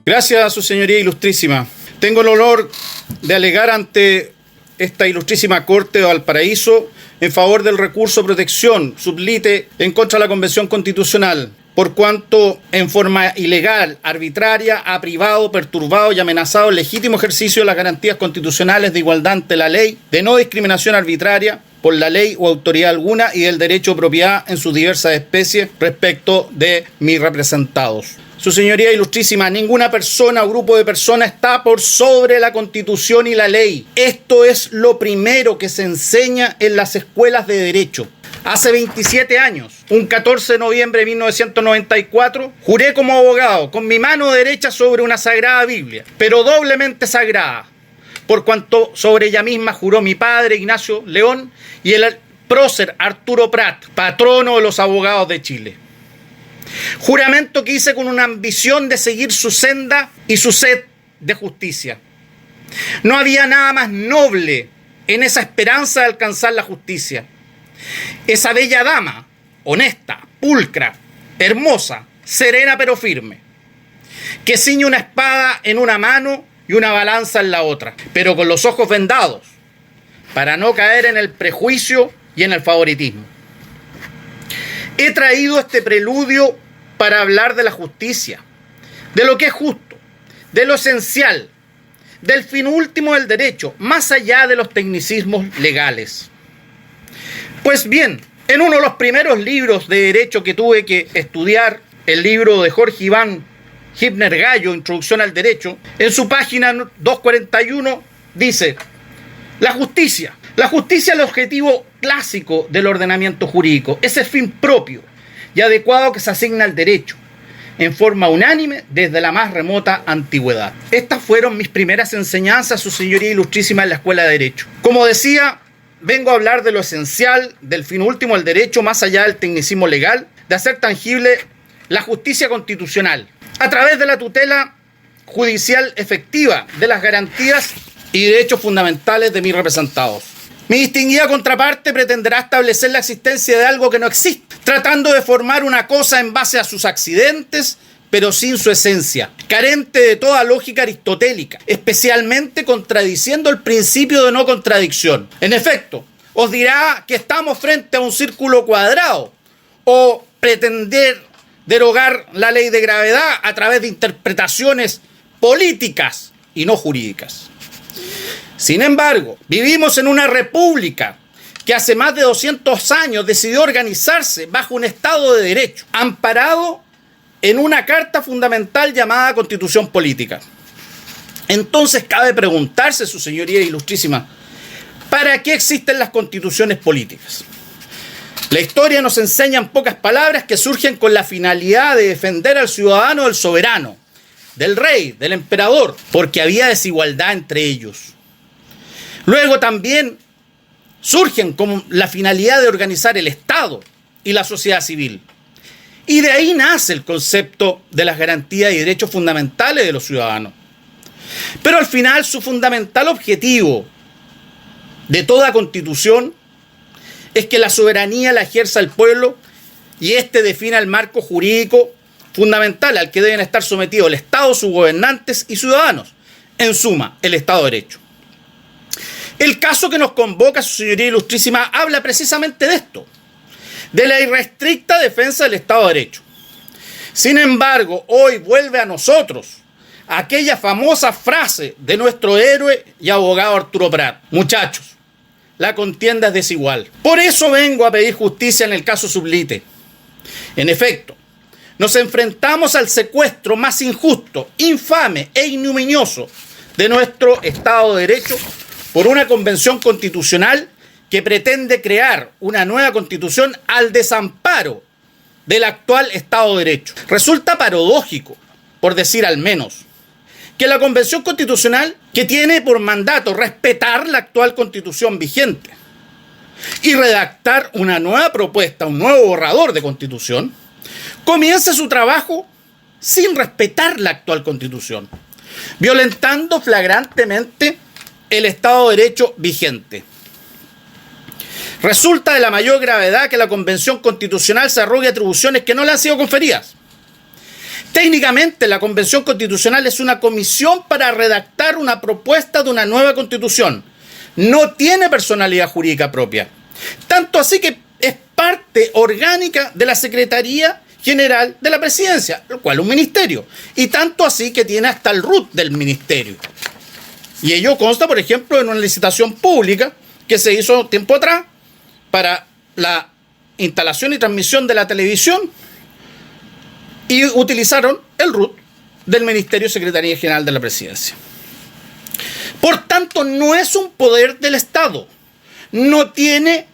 Gracias, su señoría ilustrísima. Tengo el honor de alegar ante esta ilustrísima Corte de Valparaíso en favor del recurso de protección sublite en contra de la Convención Constitucional, por cuanto en forma ilegal, arbitraria, ha privado, perturbado y amenazado el legítimo ejercicio de las garantías constitucionales de igualdad ante la ley, de no discriminación arbitraria por la ley o autoridad alguna y del derecho de propiedad en sus diversas especies respecto de mis representados. Su señoría ilustrísima, ninguna persona o grupo de personas está por sobre la Constitución y la ley. Esto es lo primero que se enseña en las escuelas de derecho. Hace 27 años, un 14 de noviembre de 1994, juré como abogado con mi mano derecha sobre una sagrada Biblia, pero doblemente sagrada, por cuanto sobre ella misma juró mi padre Ignacio León y el prócer Arturo Prat, patrono de los abogados de Chile. Juramento que hice con una ambición de seguir su senda y su sed de justicia. No había nada más noble en esa esperanza de alcanzar la justicia. Esa bella dama, honesta, pulcra, hermosa, serena pero firme, que ciñe una espada en una mano y una balanza en la otra, pero con los ojos vendados, para no caer en el prejuicio y en el favoritismo. He traído este preludio para hablar de la justicia, de lo que es justo, de lo esencial, del fin último del derecho, más allá de los tecnicismos legales. Pues bien, en uno de los primeros libros de derecho que tuve que estudiar, el libro de Jorge Iván Hibner Gallo, Introducción al Derecho, en su página 241 dice: la justicia es el objetivo clásico del ordenamiento jurídico, es el fin propio y adecuado que se asigna al derecho, en forma unánime desde la más remota antigüedad. Estas fueron mis primeras enseñanzas, su señoría ilustrísima, en la Escuela de Derecho. Como decía, vengo a hablar de lo esencial, del fin último del derecho, más allá del tecnicismo legal, de hacer tangible la justicia constitucional, a través de la tutela judicial efectiva de las garantías y derechos fundamentales de mis representados. Mi distinguida contraparte pretenderá establecer la existencia de algo que no existe, tratando de formar una cosa en base a sus accidentes, pero sin su esencia, carente de toda lógica aristotélica, especialmente contradiciendo el principio de no contradicción. En efecto, os dirá que estamos frente a un círculo cuadrado, o pretender derogar la ley de gravedad a través de interpretaciones políticas y no jurídicas. Sin embargo, vivimos en una república que hace más de 200 años decidió organizarse bajo un Estado de Derecho, amparado en una carta fundamental llamada Constitución Política. Entonces cabe preguntarse, su señoría ilustrísima, ¿para qué existen las constituciones políticas? La historia nos enseña en pocas palabras que surgen con la finalidad de defender al ciudadano del soberano, del rey, del emperador, porque había desigualdad entre ellos. Luego también surgen con la finalidad de organizar el Estado y la sociedad civil. Y de ahí nace el concepto de las garantías y derechos fundamentales de los ciudadanos. Pero al final su fundamental objetivo de toda constitución es que la soberanía la ejerza el pueblo y éste defina el marco jurídico fundamental al que deben estar sometidos el Estado, sus gobernantes y ciudadanos. En suma, el Estado de Derecho. El caso que nos convoca, su señoría ilustrísima, habla precisamente de esto, de la irrestricta defensa del Estado de Derecho. Sin embargo, hoy vuelve a nosotros aquella famosa frase de nuestro héroe y abogado Arturo Prat: muchachos, la contienda es desigual. Por eso vengo a pedir justicia en el caso Sublite. En efecto, nos enfrentamos al secuestro más injusto, infame e ignominioso de nuestro Estado de Derecho por una convención constitucional que pretende crear una nueva constitución al desamparo del actual Estado de Derecho. Resulta paradójico, por decir al menos, que la convención constitucional, que tiene por mandato respetar la actual constitución vigente y redactar una nueva propuesta, un nuevo borrador de constitución, comience su trabajo sin respetar la actual constitución, violentando flagrantemente el Estado de Derecho vigente. Resulta de la mayor gravedad que la Convención Constitucional se arrogue atribuciones que no le han sido conferidas, Técnicamente, la Convención Constitucional es una comisión para redactar una propuesta de una nueva Constitución. No tiene personalidad jurídica propia. Tanto así que es parte orgánica de la Secretaría General de la Presidencia, lo cual es un ministerio. Y tanto así que tiene hasta el RUT del ministerio. Y ello consta, por ejemplo, en una licitación pública que se hizo tiempo atrás para la instalación y transmisión de la televisión, y utilizaron el RUT del Ministerio Secretaría General de la Presidencia. Por tanto, no es un poder del Estado. No tiene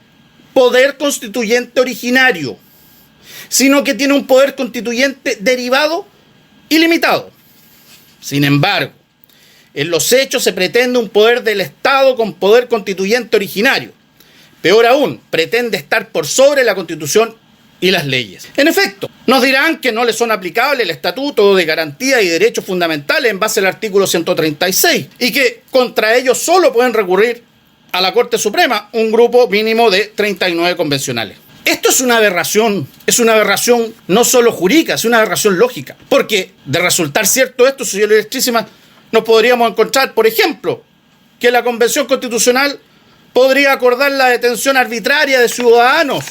poder constituyente originario, sino que tiene un poder constituyente derivado y limitado. Sin embargo, en los hechos se pretende un poder del Estado con poder constituyente originario. Peor aún, pretende estar por sobre la Constitución y las leyes. En efecto, nos dirán que no les son aplicables el Estatuto de Garantía y Derechos Fundamentales en base al artículo 136 y que contra ellos solo pueden recurrir a la Corte Suprema un grupo mínimo de 39 convencionales. Esto es una aberración no solo jurídica, es una aberración lógica, porque de resultar cierto esto, señor Ilustrísima, nos podríamos encontrar, por ejemplo, que la Convención Constitucional podría acordar la detención arbitraria de ciudadanos,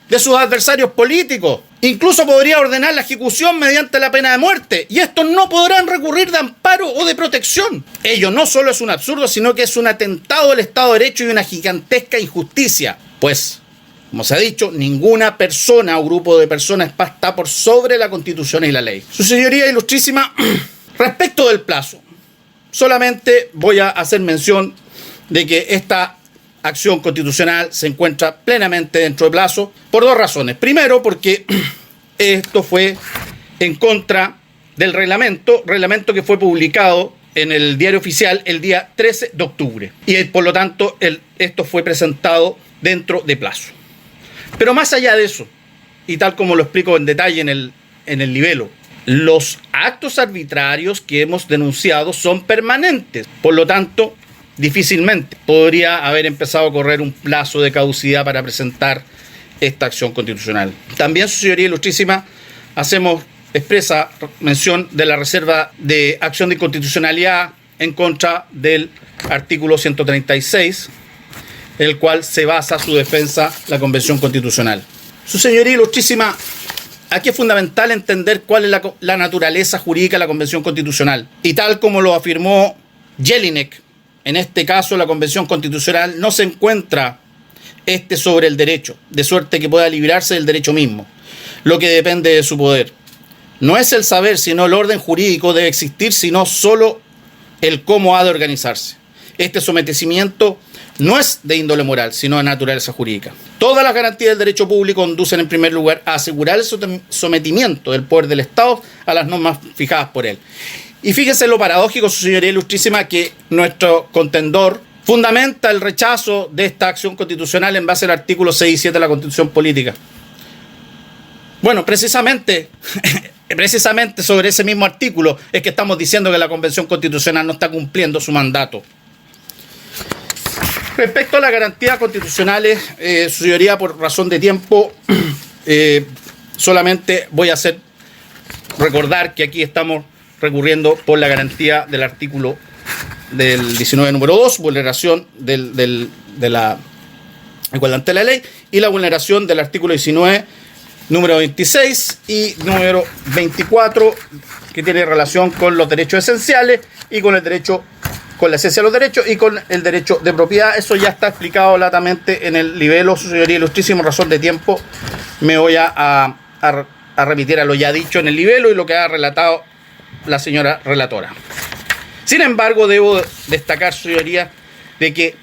de sus adversarios políticos. Incluso podría ordenar la ejecución mediante la pena de muerte. Y estos no podrán recurrir de amparo o de protección. Ello no solo es un absurdo, sino que es un atentado al Estado de Derecho y una gigantesca injusticia. Pues, como se ha dicho, ninguna persona o grupo de personas está por sobre la Constitución y la ley. Su señoría Ilustrísima, respecto del plazo, solamente voy a hacer mención de que esta acción constitucional se encuentra plenamente dentro de plazo por dos razones. Primero, porque esto fue en contra del reglamento que fue publicado en el Diario Oficial el día 13 de octubre. Y por lo tanto, esto fue presentado dentro de plazo. Pero más allá de eso, y tal como lo explico en detalle en el libelo, los actos arbitrarios que hemos denunciado son permanentes. Por lo tanto, difícilmente podría haber empezado a correr un plazo de caducidad para presentar esta acción constitucional. También, su señoría Ilustrísima, hacemos expresa mención de la reserva de acción de inconstitucionalidad en contra del artículo 136, el cual se basa su defensa la Convención Constitucional. Su señoría Ilustrísima, aquí es fundamental entender cuál es la naturaleza jurídica de la Convención Constitucional. Y tal como lo afirmó Jelinek, en este caso la Convención Constitucional no se encuentra sobre el derecho, de suerte que pueda librarse del derecho mismo, lo que depende de su poder. No es el saber, sino el orden jurídico debe existir, sino solo el cómo ha de organizarse. Este sometimiento no es de índole moral, sino de naturaleza jurídica. Todas las garantías del derecho público conducen en primer lugar a asegurar el sometimiento del poder del Estado a las normas fijadas por él. Y fíjese lo paradójico, su señoría Ilustrísima, que nuestro contendor fundamenta el rechazo de esta acción constitucional en base al artículo 6 y 7 de la Constitución Política. Bueno, precisamente sobre ese mismo artículo es que estamos diciendo que la Convención Constitucional no está cumpliendo su mandato. Respecto a las garantías constitucionales, su señoría, por razón de tiempo, solamente voy a recordar que aquí estamos recurriendo por la garantía del artículo del 19 número 2, vulneración de la igualdad ante la ley, y la vulneración del artículo 19 número 26 y número 24, que tiene relación con los derechos esenciales y con el derecho, con la esencia de los derechos y con el derecho de propiedad. Eso ya está explicado latamente en el libelo, su señoría Ilustrísima. Razón de tiempo, me voy a remitir a lo ya dicho en el libelo y lo que ha relatado la señora relatora. Sin embargo, debo destacar, su señoría, de que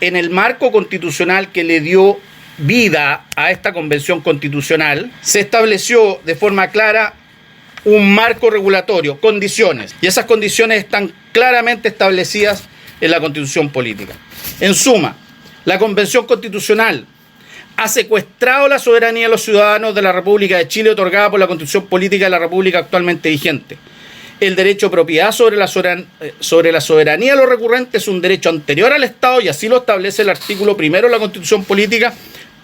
en el marco constitucional que le dio vida a esta Convención Constitucional, se estableció de forma clara un marco regulatorio, condiciones, y esas condiciones están claramente establecidas en la Constitución Política. En suma, la Convención Constitucional ha secuestrado la soberanía de los ciudadanos de la República de Chile otorgada por la Constitución Política de la República actualmente vigente. El derecho de propiedad sobre la soberanía de los recurrentes es un derecho anterior al Estado y así lo establece el artículo 1 de la Constitución Política,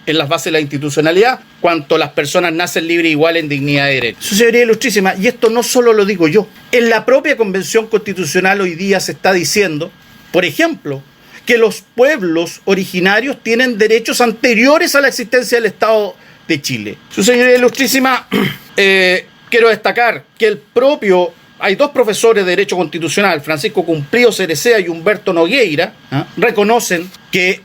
en las bases de la institucionalidad, cuanto las personas nacen libres e iguales en dignidad de derecho. Su señoría ilustrísima, y esto no solo lo digo yo, en la propia Convención Constitucional hoy día se está diciendo, por ejemplo, que los pueblos originarios tienen derechos anteriores a la existencia del Estado de Chile. Su señoría ilustrísima, quiero destacar que hay dos profesores de Derecho Constitucional, Francisco Cumplido Cerecea y Humberto Nogueira, reconocen que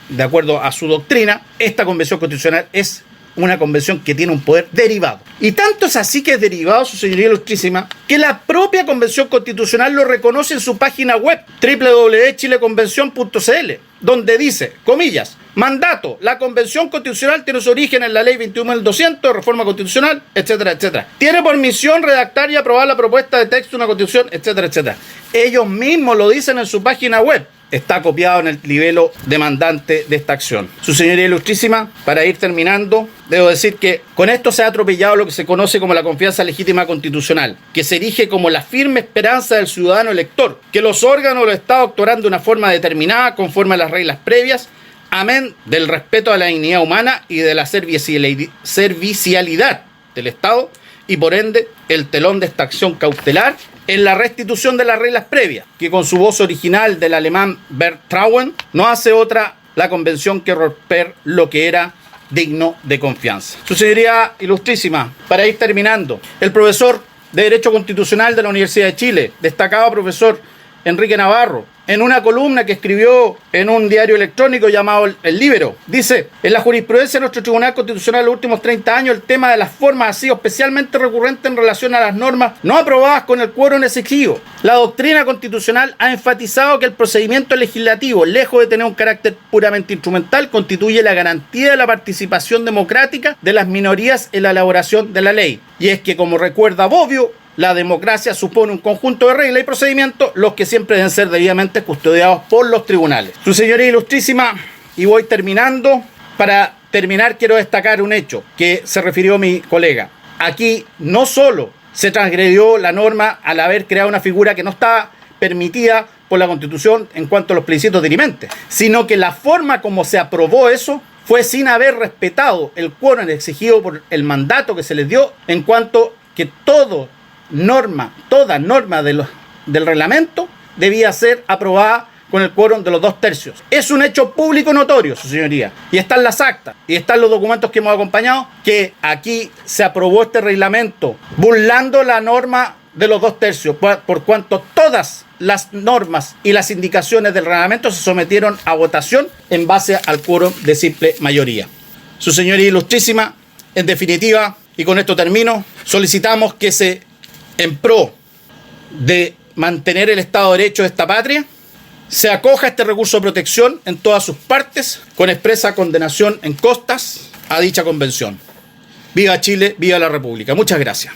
de acuerdo a su doctrina, esta Convención Constitucional es una convención que tiene un poder derivado. Y tanto es así que es derivado, su señoría ilustrísima, que la propia Convención Constitucional lo reconoce en su página web, www.chileconvención.cl, donde dice, comillas, mandato, la Convención Constitucional tiene su origen en la Ley 21.200, reforma constitucional, etcétera, etcétera. Tiene por misión redactar y aprobar la propuesta de texto de una constitución, etcétera, etcétera. Ellos mismos lo dicen en su página web. Está copiado en el libelo demandante de esta acción. Su señoría ilustrísima, para ir terminando, debo decir que con esto se ha atropellado lo que se conoce como la confianza legítima constitucional, que se erige como la firme esperanza del ciudadano elector, que los órganos del Estado actuarán de una forma determinada, conforme a las reglas previas, amén del respeto a la dignidad humana y de la servicialidad del Estado, y por ende el telón de esta acción cautelar en la restitución de las reglas previas, que con su voz original del alemán Bert Trauen no hace otra la convención que romper lo que era digno de confianza. Su señoría ilustrísima, para ir terminando, el profesor de Derecho Constitucional de la Universidad de Chile, destacado profesor Enrique Navarro, en una columna que escribió en un diario electrónico llamado El Líbero, dice: en la jurisprudencia de nuestro Tribunal Constitucional de los últimos 30 años, el tema de las formas ha sido especialmente recurrente en relación a las normas no aprobadas con el quórum exigido. La doctrina constitucional ha enfatizado que el procedimiento legislativo, lejos de tener un carácter puramente instrumental, constituye la garantía de la participación democrática de las minorías en la elaboración de la ley. Y es que, como recuerda Bobbio, la democracia supone un conjunto de reglas y procedimientos, los que siempre deben ser debidamente custodiados por los tribunales. Su señoría ilustrísima, y voy terminando. Para terminar, quiero destacar un hecho que se refirió mi colega. Aquí no solo se transgredió la norma al haber creado una figura que no estaba permitida por la Constitución en cuanto a los plebiscitos dirimentes, sino que la forma como se aprobó eso fue sin haber respetado el quórum exigido por el mandato que se les dio, en cuanto que toda norma del reglamento debía ser aprobada con el quórum de los 2/3. Es un hecho público notorio, su señoría, y están las actas, y están los documentos que hemos acompañado, que aquí se aprobó este reglamento burlando la norma de los 2/3, por cuanto todas las normas y las indicaciones del reglamento se sometieron a votación en base al quórum de simple mayoría. Su señoría ilustrísima, en definitiva, y con esto termino, solicitamos que en pro de mantener el Estado de Derecho de esta patria, se acoja este recurso de protección en todas sus partes, con expresa condenación en costas a dicha convención. Viva Chile, viva la República. Muchas gracias.